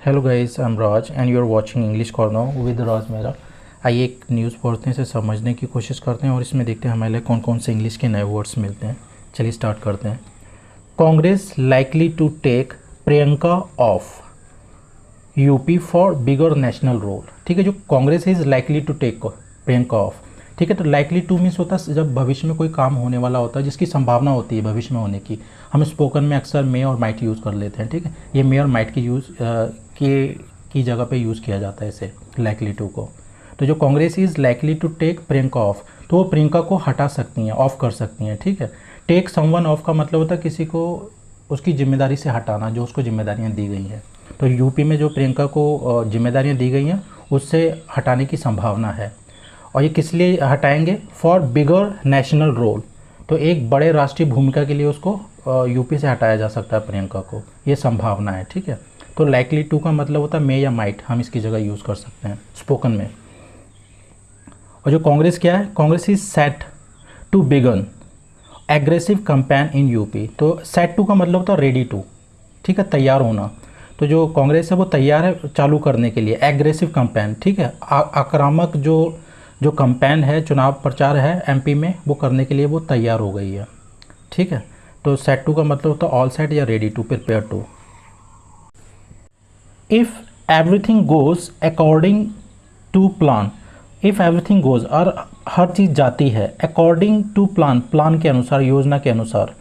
Hello guys, I am Raj and you are watching English corner with Raj Mehra. आइए एक news पढ़ते हैं, इसे समझने की कोशिश करते हैं और इसमें देखते हैं हमारे लिए कौन कौन से इंग्लिश के नए वर्ड्स मिलते हैं। चलिए स्टार्ट करते हैं। Congress likely to take Priyanka off UP for bigger national role. ठीक है, जो Congress is likely to take Priyanka off. ठीक है, तो लाइकली टू मीन्स होता है जब भविष्य में कोई काम होने वाला होता है जिसकी संभावना होती है भविष्य में होने की। हम स्पोकन में अक्सर मे और माइट यूज़ कर लेते हैं। ठीक है, ये मे और माइट की की जगह पे यूज़ किया जाता है इसे लाइकली टू को। तो जो Congress is likely to take Priyanka off, तो वो प्रियंका को हटा सकती हैं, ऑफ कर सकती हैं। ठीक है, टेक समवन ऑफ का मतलब होता है किसी को उसकी जिम्मेदारी से हटाना, जो उसको जिम्मेदारियाँ दी गई हैं। तो यूपी में जो प्रियंका को जिम्मेदारियाँ दी गई हैं उससे हटाने की संभावना है। और ये किस लिए हटाएंगे? फॉर बिगर नेशनल रोल, तो एक बड़े राष्ट्रीय भूमिका के लिए उसको यूपी से हटाया जा सकता है प्रियंका को, ये संभावना है। ठीक है, तो लाइकली टू का मतलब होता है मे या माइट, हम इसकी जगह यूज़ कर सकते हैं स्पोकन में। और जो कांग्रेस क्या है? Congress is set to begin aggressive campaign in UP. तो सेट टू का मतलब होता है रेडी टू। ठीक है, तैयार होना। तो जो कांग्रेस है वो तैयार है चालू करने के लिए एग्रेसिव कैंपेन। ठीक है, आक्रामक जो कैंपेन है, चुनाव प्रचार है एमपी में, वो करने के लिए वो तैयार हो गई है। ठीक है, तो सेट टू का मतलब होता है ऑल सेट या ready to, prepare to. If everything goes according to plan, if everything goes, और हर चीज़ जाती है अकॉर्डिंग टू प्लान, प्लान के अनुसार, योजना के अनुसार,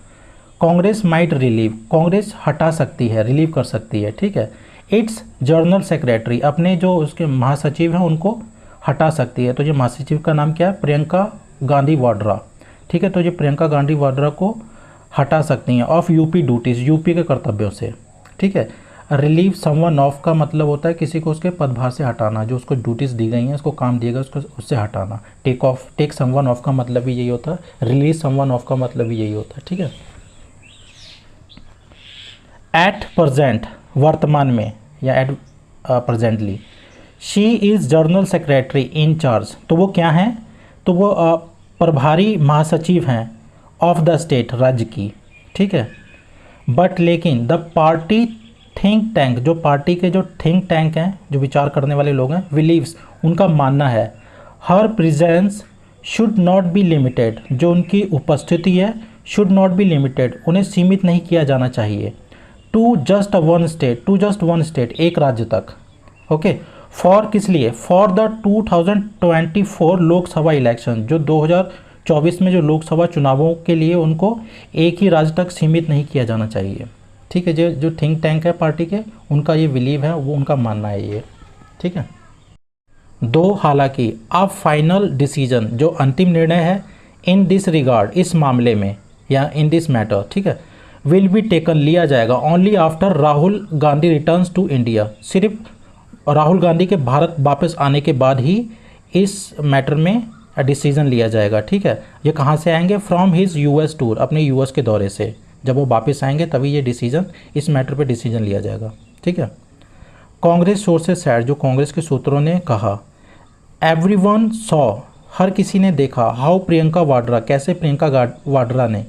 कांग्रेस माइट रिलीव, कांग्रेस हटा सकती है, रिलीव कर सकती है। ठीक है, इट्स जनरल सेक्रेटरी, अपने जो उसके महासचिव हैं उनको हटा सकती है। तो ये महासचिव का नाम क्या है? प्रियंका गांधी वाड्रा। ठीक है, तो ये प्रियंका गांधी वाड्रा को हटा सकती हैं ऑफ यूपी ड्यूटीज़, यूपी के कर्तव्यों से। ठीक है, रिलीव समवन ऑफ का मतलब होता है किसी को उसके पदभार से हटाना, जो उसको ड्यूटीज़ दी गई हैं, उसको काम दिया गया, उसको उससे हटाना। टेक समवन ऑफ का मतलब भी यही होता है, रिलीज समवन ऑफ का मतलब भी यही होता है। ठीक है, एट प्रजेंट, वर्तमान में, या at presently, she is general secretary in charge, तो वो क्या हैं? तो वो प्रभारी महासचिव हैं ऑफ द स्टेट, राज्य की। ठीक है, बट लेकिन द पार्टी थिंक टैंक, जो पार्टी के जो थिंक टैंक हैं, जो विचार करने वाले लोग हैं, बिलीव्स, उनका मानना है her presence should not be limited, जो उनकी उपस्थिति है शुड नॉट बी लिमिटेड, उन्हें सीमित नहीं किया जाना चाहिए, to just one state, to just one state, एक राज्य तक। ओके, फॉर किस लिए? फॉर द 2024 लोकसभा इलेक्शन, जो 2024 में जो लोकसभा चुनावों के लिए उनको एक ही राज्य तक सीमित नहीं किया जाना चाहिए। ठीक है, जो थिंक टैंक है पार्टी के, उनका ये बिलीव है, वो उनका मानना है ये। ठीक है, दो हालांकि अब फाइनल डिसीजन, जो अंतिम निर्णय है, इन दिस रिगार्ड, इस मामले में, या इन दिस मैटर, ठीक है, विल बी टेकन, लिया जाएगा, only after Rahul Gandhi returns to India, सिर्फ राहुल गांधी के भारत वापस आने के बाद ही इस मैटर में डिसीजन लिया जाएगा। ठीक है, ये कहाँ से आएंगे? फ्रॉम हिज यूएस टूर, अपने यूएस के दौरे से, जब वो वापस आएंगे तभी ये डिसीजन, इस मैटर पे डिसीजन लिया जाएगा। ठीक है, कांग्रेस सोर्सेस सैड, जो कांग्रेस के सूत्रों ने कहा, एवरीवन सॉ, हर किसी ने देखा, हाउ प्रियंका वाड्रा, कैसे प्रियंका वाड्रा ने,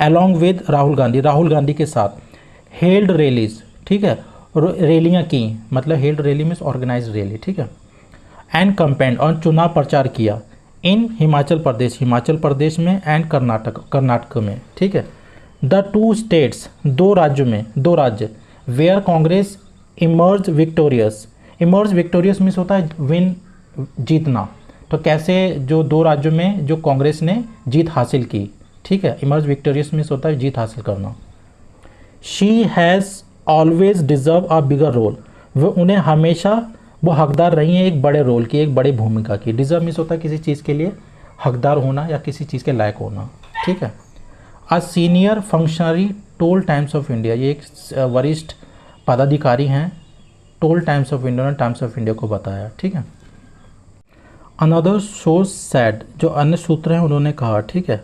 अलॉन्ग विद राहुल गांधी, राहुल गांधी के साथ, हेल्ड रैलीज, ठीक है, रैलियाँ की, मतलब held rally means organise rally. ठीक है, एंड कैंपेन, और चुनाव प्रचार किया, इन हिमाचल प्रदेश, हिमाचल प्रदेश में, एंड कर्नाटक में। ठीक है, द टू स्टेट्स, दो राज्यों में, दो राज्य, where Congress emerge victorious, emerge victorious means होता है विन, जीतना। तो कैसे जो दो राज्यों में जो कांग्रेस ने जीत हासिल की। ठीक है, इमर्ज विक्टोरियस मीन्स होता है जीत हासिल करना। She has always deserve a bigger role, वो उन्हें हमेशा वो हकदार रही हैं एक बड़े रोल की, एक बड़ी भूमिका की। डिजर्व मीन्स होता है किसी चीज़ के लिए हकदार होना या किसी चीज़ के लायक होना। ठीक है, a senior functionary toll times of India, ये एक वरिष्ठ पदाधिकारी हैं, टोल टाइम्स ऑफ इंडिया ने टाइम्स ऑफ इंडिया को बताया। ठीक है, अनदर सोर्स सैड, जो अन्य सूत्र हैं उन्होंने कहा, ठीक है,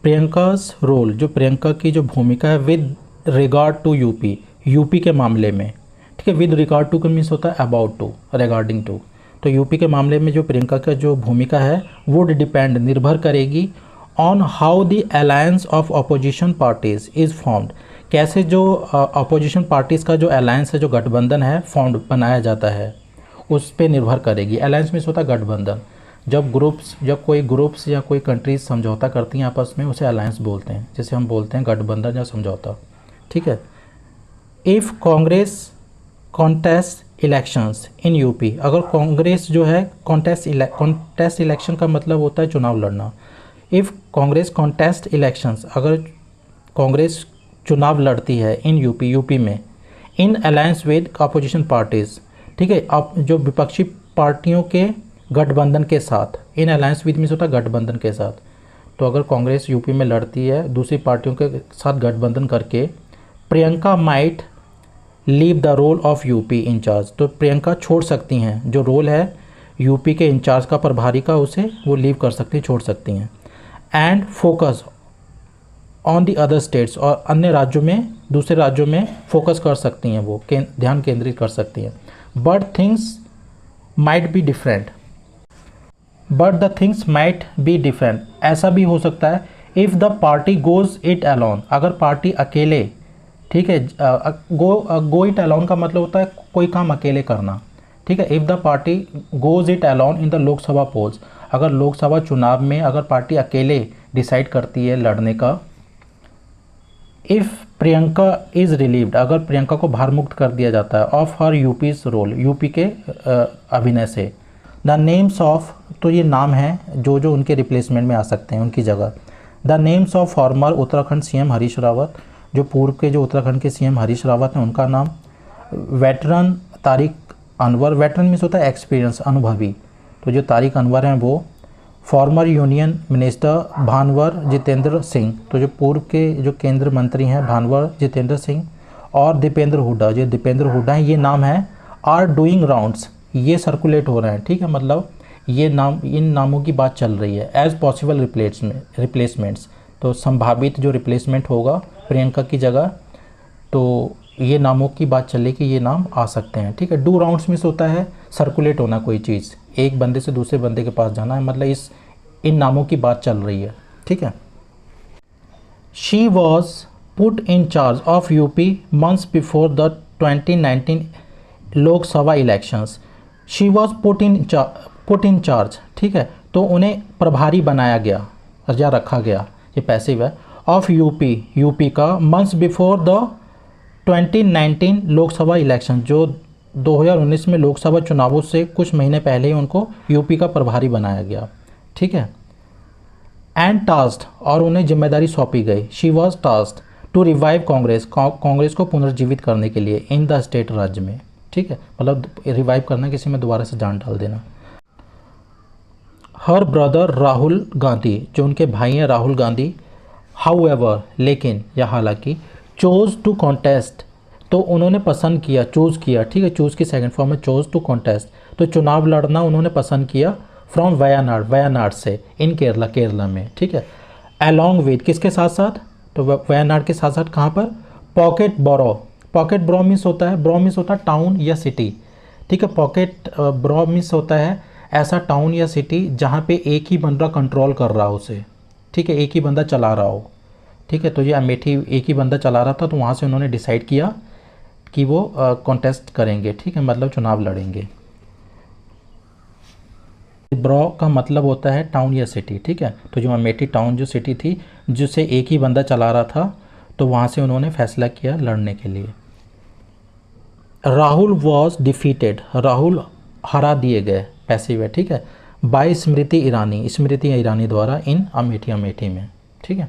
प्रियंकाज रोल, जो प्रियंका की जो भूमिका है, with regard to UP, UP के मामले में। ठीक है, विद रिगार्ड टू का मीन्स होता है अबाउट टू, रिगार्डिंग टू, तो यूपी के मामले में जो प्रियंका का जो भूमिका है वुड डिपेंड, निर्भर करेगी, on how the alliance of opposition parties is formed, कैसे जो अपोजिशन पार्टीज़ का जो अलायंस है, जो गठबंधन है, फॉर्म बनाया जाता है, उस पे निर्भर करेगी। अलायंस मीन्स होता है गठबंधन। जब कोई ग्रुप्स या कोई कंट्रीज समझौता करती हैं आपस में, उसे अलायंस बोलते हैं, जैसे हम बोलते हैं गठबंधन या समझौता। ठीक है। If Congress contest elections in UP, अगर कांग्रेस जो है कॉन्टेस्ट इलेक्शन का मतलब होता है चुनाव लड़ना। इफ़ कांग्रेस कॉन्टेस्ट इलेक्शंस, अगर कांग्रेस चुनाव लड़ती है इन यूपी में, इन अलायंस विद अपोजिशन पार्टीज़, ठीक है, अब जो विपक्षी पार्टियों के गठबंधन के साथ, इन अलायंस विद मीन्स होता है गठबंधन के साथ। तो अगर कांग्रेस यूपी में लड़ती है दूसरी पार्टियों के साथ गठबंधन करके, Priyanka might leave the role of UP in charge, तो प्रियंका छोड़ सकती हैं जो रोल है यूपी के इंचार्ज का, प्रभारी का, उसे वो लीव कर सकती, छोड़ सकती हैं। And focus on the other states, और अन्य राज्यों में, दूसरे राज्यों में फोकस कर सकती हैं, वो ध्यान केंद्रित कर सकती हैं। But things might be different, ऐसा भी हो सकता है if the party goes it alone, अगर पार्टी अकेले, ठीक है, गो इट अलोन का मतलब होता है कोई काम अकेले करना। ठीक है। If the party goes it alone in the Lok Sabha polls, अगर लोकसभा चुनाव में अगर पार्टी अकेले डिसाइड करती है लड़ने का। इफ़ प्रियंका इज़ रिलीव्ड, अगर प्रियंका को भार मुक्त कर दिया जाता है ऑफ हर यूपीज रोल, यूपी के अभिनय से। द नेम्स ऑफ, तो ये नाम हैं जो जो उनके रिप्लेसमेंट में आ सकते हैं, उनकी जगह। The names of former Uttarakhand CM Harish Rawat, जो पूर्व के जो उत्तराखंड के सीएम हरीश रावत हैं उनका नाम। Veteran Tariq Anwar, veteran means होता है एक्सपीरियंस, अनुभवी, तो जो तारिक अनवर हैं वो। Former union minister Bhanwar Jitendra Singh, तो जो पूर्व के जो केंद्र मंत्री हैं भानवर जितेंद्र सिंह। और दीपेंद्र हुड्डा, जो दीपेंद्र हुड्डा हैं, ये नाम है आर डूइंग राउंड्स, ये सर्कुलेट हो रहे हैं। ठीक है, मतलब ये नाम, इन नामों की बात चल रही है। एज पॉसिबल रिप्लेसमेंट्स, तो संभावित जो रिप्लेसमेंट होगा प्रियंका की जगह, तो ये नामों की बात चले कि ये नाम आ सकते हैं। ठीक है। डू राउंड्स मीन्स होता है सर्कुलेट होना, कोई चीज़ एक बंदे से दूसरे बंदे के पास जाना है, मतलब इन नामों की बात चल रही है। ठीक है। She was put in charge of UP months before the 2019 Lok Sabha elections. She was put in charge, ठीक है, तो उन्हें प्रभारी बनाया गया या रखा गया, ये पैसिव है, ऑफ यूपी का months before the 2019 Lok Sabha election, जो 2019 में लोकसभा चुनावों से कुछ महीने पहले ही उनको यूपी का प्रभारी बनाया गया। ठीक है। एंड टास्क्ड, और उन्हें जिम्मेदारी सौंपी गई, she was tasked to revive Congress को पुनर्जीवित करने के लिए इन द स्टेट, राज्य में। ठीक है, मतलब रिवाइव करना, किसी में दोबारा से जान डाल देना। हर ब्रदर राहुल गांधी, जो उनके भाई हैं राहुल गांधी, हाउएवर, लेकिन या हालांकि, चोज टू कॉन्टेस्ट, तो उन्होंने पसंद किया, चूज़ किया। ठीक है, चूज़ की सेकंड फॉर्म है चोज टू कॉन्टेस्ट, तो चुनाव लड़ना उन्होंने पसंद किया फ्रॉम वयनाड से, इन केरला में। ठीक है। अलॉन्ग विद, किसके साथ साथ, तो वयनाड के साथ साथ कहाँ पर, पॉकेट ब्रो मीन्स होता है टाउन या सिटी। ठीक है। पॉकेट ब्रो मीन्स होता है ऐसा टाउन या सिटी जहाँ पे एक ही बंदा कंट्रोल कर रहा हो उसे। ठीक है, एक ही बंदा चला रहा हो। ठीक है, तो ये अमेठी एक ही बंदा चला रहा था, तो वहाँ से उन्होंने डिसाइड किया कि वो कॉन्टेस्ट करेंगे। ठीक है, मतलब चुनाव लड़ेंगे। ब्रो का मतलब होता है टाउन या सिटी। ठीक है, तो जो अमेठी टाउन जो सिटी थी जिसे एक ही बंदा चला रहा था, तो वहाँ से उन्होंने फैसला किया लड़ने के लिए। राहुल वॉज डिफीटेड, राहुल हरा दिए गए, पैसिव है। ठीक है। बाय स्मृति ईरानी द्वारा इन अमेठी में। ठीक है।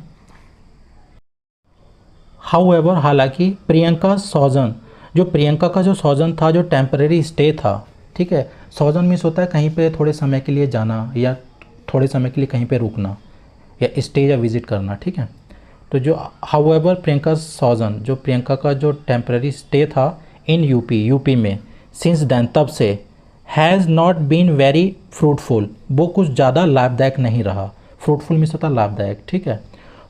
हाउएवर, हालांकि, प्रियंका सॉजन, जो प्रियंका का जो सॉजन था, जो टेम्परेरी स्टे था। ठीक है, सॉजन मीन्स होता है कहीं पे थोड़े समय के लिए जाना या थोड़े समय के लिए कहीं पे रुकना या स्टे या विजिट करना। ठीक है, तो जो हाउएवर प्रियंका सॉजन, जो प्रियंका का जो टेम्परेरी स्टे था इन यूपी में, सिंस देन, तब से, has not been very fruitful, वो कुछ ज़्यादा लाभदायक नहीं रहा। फ्रूटफुल मीन्स होता लाभदायक। ठीक है।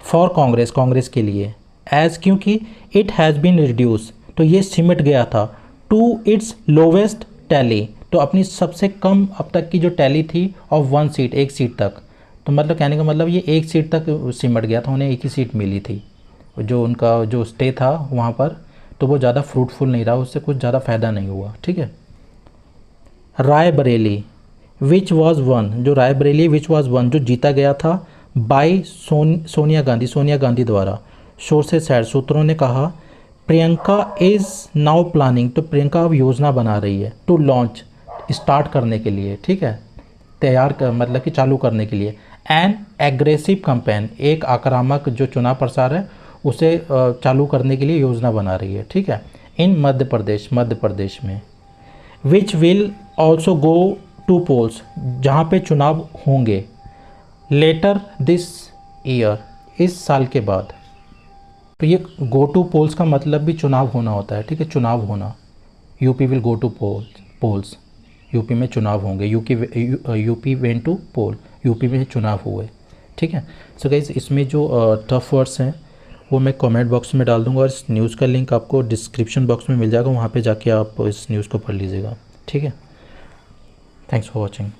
फॉर कांग्रेस के लिए, एज, क्योंकि इट हैज़ बीन रिड्यूस, तो ये सिमट गया था, टू इट्स लोवेस्ट टैली, तो अपनी सबसे कम अब तक की जो टैली थी ऑफ 1 सीट, 1 सीट तक, तो मतलब कहने का मतलब ये 1 सीट तक सिमट गया था, उन्हें 1 ही सीट मिली थी जो उनका जो स्टे था वहाँ पर, तो वो ज़्यादा फ्रूटफुल नहीं रहा, उससे कुछ ज़्यादा फ़ायदा नहीं हुआ। ठीक है। रायबरेली विच वॉज वन, जो रायबरेली विच वॉज वन, जो जीता गया था बाय सोनिया गांधी द्वारा। सोर्सेस सैड, सूत्रों ने कहा प्रियंका इज़ नाउ प्लानिंग, तो प्रियंका अब योजना बना रही है टू लॉन्च, स्टार्ट करने के लिए। ठीक है, तैयार कर मतलब कि चालू करने के लिए। एन एग्रेसिव कैंपेन, एक आक्रामक जो चुनाव प्रसार है उसे चालू करने के लिए योजना बना रही है। ठीक है, इन मध्य प्रदेश में। Which will also go to polls, जहाँ पे चुनाव होंगे लेटर दिस ईयर, इस साल के बाद। तो ये गो टू पोल्स का मतलब भी चुनाव होना होता है। ठीक है, चुनाव होना। UP will go to polls, UP में चुनाव होंगे। UP went to poll, UP में चुनाव हुए। ठीक है। सो गाइस, इसमें जो टफ वर्ड्स हैं वो मैं कमेंट बॉक्स में डाल दूंगा, और इस न्यूज़ का लिंक आपको डिस्क्रिप्शन बॉक्स में मिल जाएगा, वहाँ पे जाके आप इस न्यूज़ को पढ़ लीजिएगा। ठीक है, थैंक्स फॉर वॉचिंग।